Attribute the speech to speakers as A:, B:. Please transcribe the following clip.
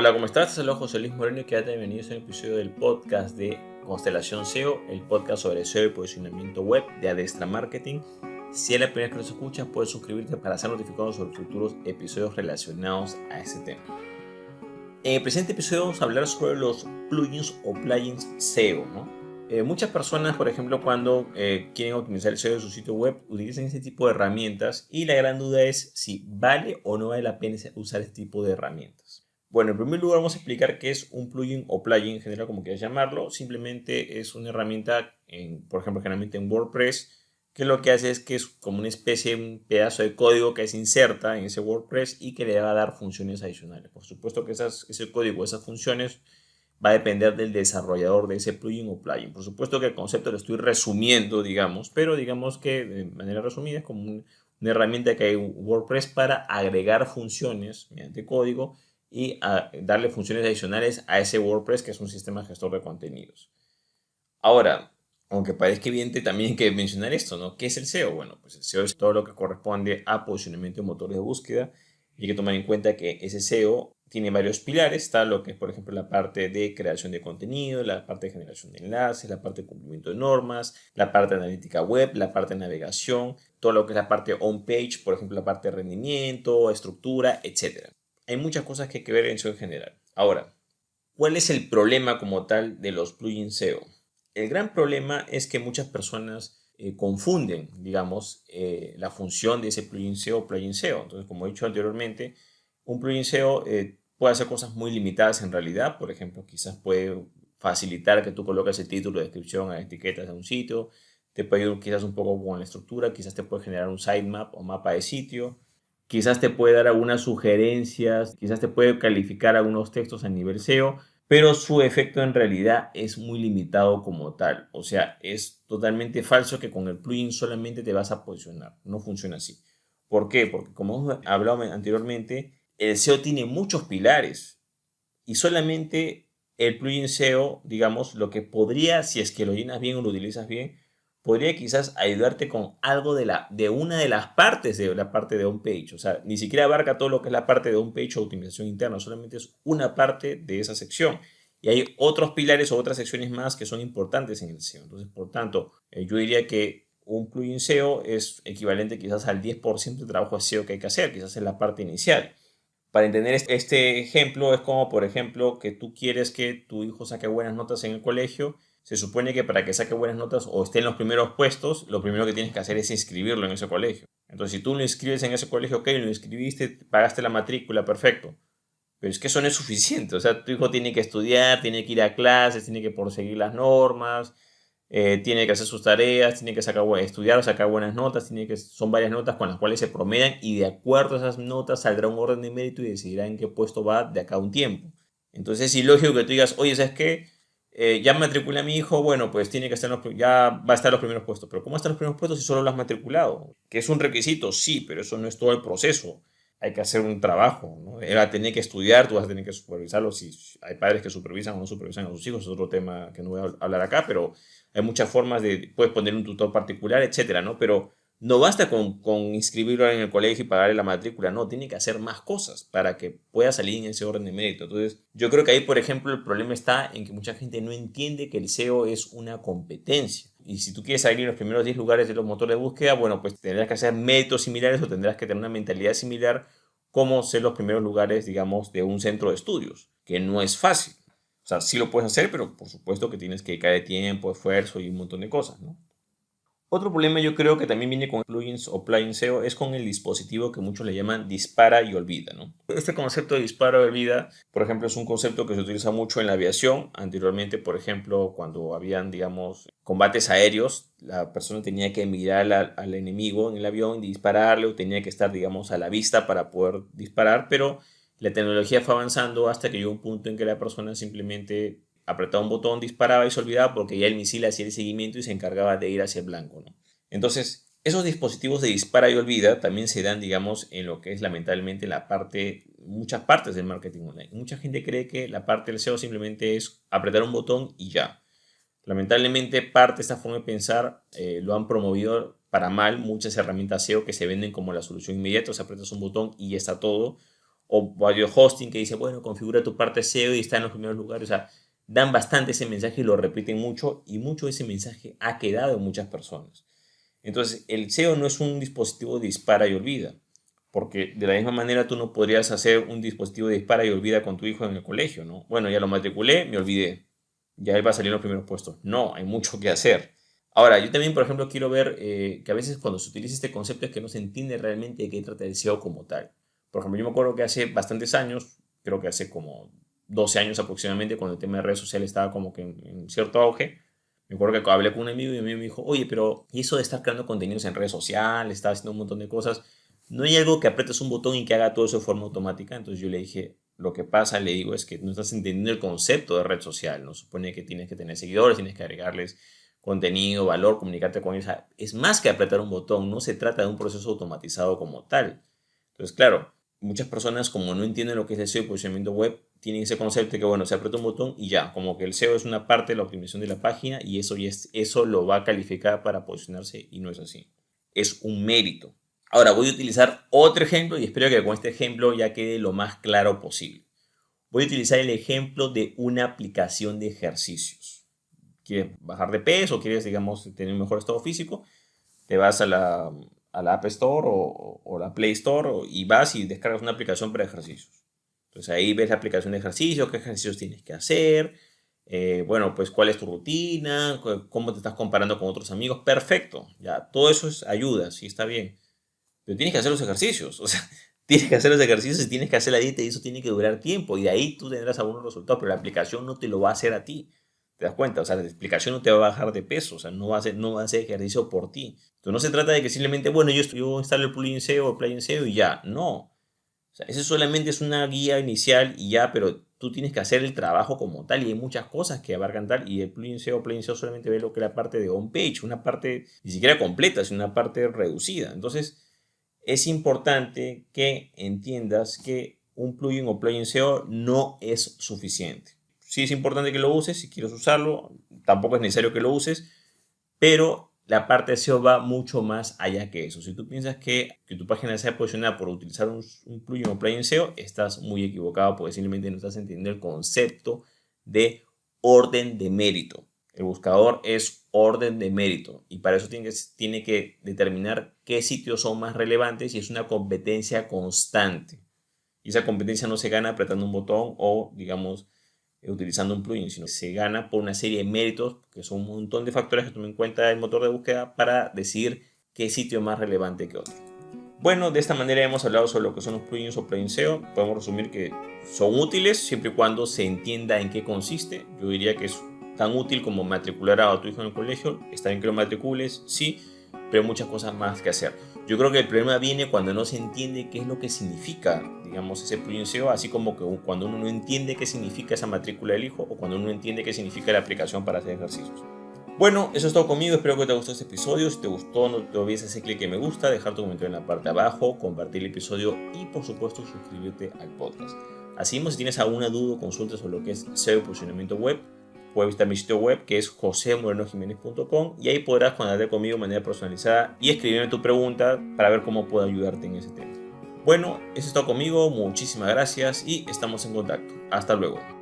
A: Hola, ¿cómo estás? Soy José Luis Moreno y quédate bienvenidos a un episodio del podcast de Constelación SEO, el podcast sobre SEO y posicionamiento web de Adestra Marketing. Si es la primera vez que nos escuchas, puedes suscribirte para ser notificado sobre futuros episodios relacionados a este tema. En el presente episodio vamos a hablar sobre los plugins o plugins SEO, ¿no? Muchas personas, por ejemplo, cuando quieren optimizar el SEO de su sitio web, utilizan este tipo de herramientas y la gran duda es si vale o no vale la pena usar este tipo de herramientas. Bueno, en primer lugar vamos a explicar qué es un plugin o plugin en general, como quieras llamarlo. Simplemente es una herramienta, por ejemplo, generalmente en WordPress, que lo que hace es que es como una especie, un pedazo de código que se inserta en ese WordPress y que le va a dar funciones adicionales. Por supuesto que ese código, esas funciones, va a depender del desarrollador de ese plugin o plugin. Por supuesto que el concepto lo estoy resumiendo, digamos, pero digamos que de manera resumida es como una herramienta que hay en WordPress para agregar funciones mediante código y darle funciones adicionales a ese WordPress, que es un sistema gestor de contenidos. Ahora, aunque parezca evidente, también hay que mencionar esto, ¿no? ¿Qué es el SEO? Bueno, pues el SEO es todo lo que corresponde a posicionamiento en motores de búsqueda. Y hay que tomar en cuenta que ese SEO tiene varios pilares. Está lo que es, por ejemplo, la parte de creación de contenido, la parte de generación de enlaces, la parte de cumplimiento de normas, la parte de analítica web, la parte de navegación, todo lo que es la parte on-page, por ejemplo, la parte de rendimiento, estructura, etc. Hay muchas cosas que hay que ver en SEO en general. Ahora, ¿cuál es el problema como tal de los plugins SEO? El gran problema es que muchas personas confunden, digamos, la función de ese plugin SEO o plugin SEO. Entonces, como he dicho anteriormente, un plugin SEO puede hacer cosas muy limitadas en realidad. Por ejemplo, quizás puede facilitar que tú coloques el título, descripción, a etiquetas de un sitio. Te puede ayudar quizás un poco con la estructura. Quizás te puede generar un sitemap o mapa de sitio. Quizás te puede dar algunas sugerencias. Quizás te puede calificar algunos textos a nivel SEO, pero su efecto en realidad es muy limitado como tal. O sea, es totalmente falso que con el plugin solamente te vas a posicionar. No funciona así. ¿Por qué? Porque como hemos hablado anteriormente, el SEO tiene muchos pilares y solamente el plugin SEO, digamos, lo que podría, si es que lo llenas bien o lo utilizas bien, podría quizás ayudarte con algo de una de las partes de la parte de on-page. O sea, ni siquiera abarca todo lo que es la parte de on-page o optimización interna, solamente es una parte de esa sección. Y hay otros pilares o otras secciones más que son importantes en el SEO. Entonces, por tanto, yo diría que un plugin SEO es equivalente quizás al 10% del trabajo de SEO que hay que hacer, quizás en la parte inicial. Para entender este ejemplo, es como, por ejemplo, que tú quieres que tu hijo saque buenas notas en el colegio. Se supone que para que saque buenas notas o esté en los primeros puestos, lo primero que tienes que hacer es inscribirlo en ese colegio. Entonces, si tú lo inscribes en ese colegio, ok, lo inscribiste, pagaste la matrícula, perfecto. Pero es que eso no es suficiente. O sea, tu hijo tiene que estudiar, tiene que ir a clases, tiene que seguir las normas, tiene que hacer sus tareas, tiene que estudiar o sacar buenas notas, son varias notas con las cuales se promedian y de acuerdo a esas notas saldrá un orden de mérito y decidirá en qué puesto va de acá a un tiempo. Entonces es ilógico que tú digas, oye, ¿sabes qué? Ya matriculé a mi hijo, bueno, pues tiene que estar ya va a estar en los primeros puestos. Pero ¿cómo están los primeros puestos si solo lo has matriculado? ¿Que es un requisito? Sí, pero eso no es todo el proceso. Hay que hacer un trabajo, ¿no? Él va a tener que estudiar, tú vas a tener que supervisarlo. Si hay padres que supervisan o no supervisan a sus hijos, es otro tema que no voy a hablar acá, pero hay muchas formas puedes poner un tutor particular, etcétera, ¿no? Pero no basta con inscribirlo en el colegio y pagarle la matrícula, no, tiene que hacer más cosas para que pueda salir en ese orden de mérito. Entonces, yo creo que ahí, por ejemplo, el problema está en que mucha gente no entiende que el SEO es una competencia. Y si tú quieres salir en los primeros 10 lugares de los motores de búsqueda, bueno, pues tendrás que hacer méritos similares o tendrás que tener una mentalidad similar como ser los primeros lugares, digamos, de un centro de estudios, que no es fácil. O sea, sí lo puedes hacer, pero por supuesto que tienes que dedicar tiempo, esfuerzo y un montón de cosas, ¿no? Otro problema yo creo que también viene con plugins o plugins SEO es con el dispositivo que muchos le llaman dispara y olvida, ¿no? Este concepto de dispara y olvida, por ejemplo, es un concepto que se utiliza mucho en la aviación. Anteriormente, por ejemplo, cuando habían, digamos, combates aéreos, la persona tenía que mirar al enemigo en el avión y dispararle o tenía que estar, digamos, a la vista para poder disparar, pero la tecnología fue avanzando hasta que llegó un punto en que la persona simplemente apretaba un botón, disparaba y se olvidaba porque ya el misil hacía el seguimiento y se encargaba de ir hacia el blanco, ¿no? Entonces, esos dispositivos de dispara y olvida también se dan, digamos, en lo que es lamentablemente muchas partes del marketing online. Mucha gente cree que la parte del SEO simplemente es apretar un botón y ya. Lamentablemente, parte de esta forma de pensar lo han promovido para mal muchas herramientas SEO que se venden como la solución inmediata. O sea, apretas un botón y ya está todo. o varios hosting que dice, bueno, configura tu parte SEO y está en los primeros lugares. O sea, dan bastante ese mensaje y lo repiten mucho, y mucho de ese mensaje ha quedado en muchas personas. Entonces, el SEO no es un dispositivo de dispara y olvida, porque de la misma manera tú no podrías hacer un dispositivo de dispara y olvida con tu hijo en el colegio, ¿no? Bueno, ya lo matriculé, me olvidé, ya él va a salir en los primeros puestos. No, hay mucho que hacer. Ahora, yo también, por ejemplo, quiero ver que a veces cuando se utiliza este concepto es que no se entiende realmente de qué trata el SEO como tal. Por ejemplo, yo me acuerdo que hace bastantes años, creo que hace como 12 años aproximadamente, cuando el tema de redes sociales estaba como que en cierto auge, me acuerdo que hablé con un amigo y me dijo, oye, pero ¿y eso de estar creando contenidos en redes sociales, estar haciendo un montón de cosas? ¿No hay algo que apretes un botón y que haga todo eso de forma automática? Entonces yo le dije, lo que pasa, le digo, es que no estás entendiendo el concepto de red social. No supone que tienes que tener seguidores, tienes que agregarles contenido, valor, comunicarte con ellos. O sea, es más que apretar un botón, no se trata de un proceso automatizado como tal. Entonces, claro, muchas personas como no entienden lo que es el SEO y posicionamiento web, tienen ese concepto de que, bueno, se aprieta un botón y ya, como que el SEO es una parte de la optimización de la página y eso lo va a calificar para posicionarse, y no es así. Es un mérito. Ahora voy a utilizar otro ejemplo y espero que con este ejemplo ya quede lo más claro posible. Voy a utilizar el ejemplo de una aplicación de ejercicios. ¿Quieres bajar de peso o quieres, digamos, tener un mejor estado físico? Te vas a la App Store o la Play Store y vas y descargas una aplicación para ejercicios. Entonces ahí ves la aplicación de ejercicios, qué ejercicios tienes que hacer, bueno, pues cuál es tu rutina, cómo te estás comparando con otros amigos. Perfecto, ya, todo eso es ayuda, sí, está bien. Pero tienes que hacer los ejercicios, o sea, tienes que hacer los ejercicios y tienes que hacer la dieta, y eso tiene que durar tiempo, y de ahí tú tendrás algunos resultados, pero la aplicación no te lo va a hacer a ti. ¿Te das cuenta? O sea, la aplicación no te va a bajar de peso, o sea, no va a hacer ejercicio por ti. Entonces no se trata de que simplemente, bueno, yo instalo el plugin SEO o el plugin SEO y ya, no. O sea, eso solamente es una guía inicial y ya, pero tú tienes que hacer el trabajo como tal, y hay muchas cosas que abarcan tal, y el plugin SEO o plugin SEO solamente ve lo que es la parte de on page, una parte ni siquiera completa, sino una parte reducida. Entonces, es importante que entiendas que un plugin o plugin SEO no es suficiente. Sí es importante que lo uses si quieres usarlo, tampoco es necesario que lo uses, pero la parte de SEO va mucho más allá que eso. Si tú piensas que tu página sea posicionada por utilizar un plugin o plugin SEO, estás muy equivocado, porque simplemente no estás entendiendo el concepto de orden de mérito. El buscador es orden de mérito y para eso tiene que determinar qué sitios son más relevantes, y es una competencia constante. Y esa competencia no se gana apretando un botón o, digamos, utilizando un plugin, sino que se gana por una serie de méritos, que son un montón de factores que toma en cuenta el motor de búsqueda para decidir qué sitio es más relevante que otro. Bueno, de esta manera hemos hablado sobre lo que son los plugins o plugins SEO. Podemos resumir que son útiles siempre y cuando se entienda en qué consiste. Yo diría que es tan útil como matricular a tu hijo en el colegio. Está bien que lo matricules, sí, pero hay muchas cosas más que hacer. Yo creo que el problema viene cuando no se entiende qué es lo que significa, digamos, ese plugin SEO, así como que cuando uno no entiende qué significa esa matrícula del hijo, o cuando uno no entiende qué significa la aplicación para hacer ejercicios. Bueno, eso es todo conmigo, espero que te gustó este episodio. Si te gustó, no te olvides hacer clic en me gusta, dejar tu comentario en la parte de abajo, compartir el episodio y por supuesto suscribirte al podcast. Así mismo, si tienes alguna duda o consulta sobre lo que es SEO y posicionamiento web, puedes visitar mi sitio web, que es josemorenojimenez.com, y ahí podrás contactar conmigo de manera personalizada y escribirme tu pregunta para ver cómo puedo ayudarte en ese tema. Bueno, eso es todo conmigo, muchísimas gracias y estamos en contacto. Hasta luego.